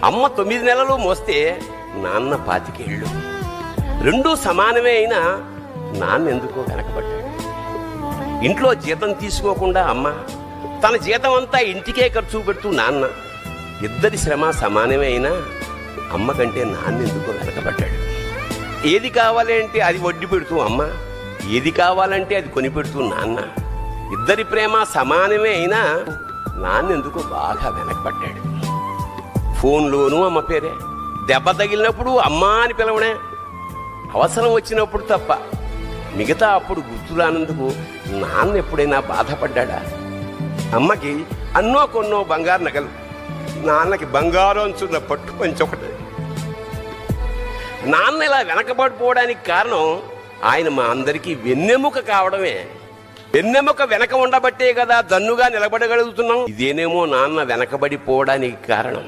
అమ్మ 9 నెలలు మోస్తే నాన్న 25 ఏళ్ళు. రెండూ సమానమే అయినా నాన్న ఎందుకో వెనకబడ్డాడు. ఇంట్లో జీతం తీసుకోకుండా అమ్మ, తన జీతం అంతా ఇంటికే ఖర్చు పెడుతూ నాన్న, ఇద్దరి శ్రమ సమానమే అయినా అమ్మ కంటే నాన్న ఎందుకో వెనకబడ్డాడు. ఏది కావాలంటే అది వడ్డీ పెడుతూ అమ్మ, ఏది కావాలంటే అది కొని పెడుతూ నాన్న, ఇద్దరి ప్రేమ సమానమే అయినా నాన్న ఎందుకో బాగా వెనకబడ్డాడు. ఫోన్లోనూ అమ్మ పేరే, దెబ్బ తగిలినప్పుడు అమ్మ అని పిలవనే, అవసరం వచ్చినప్పుడు తప్ప మిగతా అప్పుడు గుర్తురానందుకు నాన్న ఎప్పుడైనా బాధపడ్డా? అమ్మకి అన్నో కొన్నో బంగారు నగలు, నాన్నకి బంగారం అంచున్న పట్టు పంచొకటి. నాన్న ఇలా వెనకబడిపోవడానికి కారణం ఆయన మా అందరికీ వెన్నెముక కావడమే. వెన్నెముక వెనక ఉండబట్టే కదా దన్నుగా నిలబడగలుగుతున్నాం. ఇదేనేమో నాన్న వెనకబడిపోవడానికి కారణం.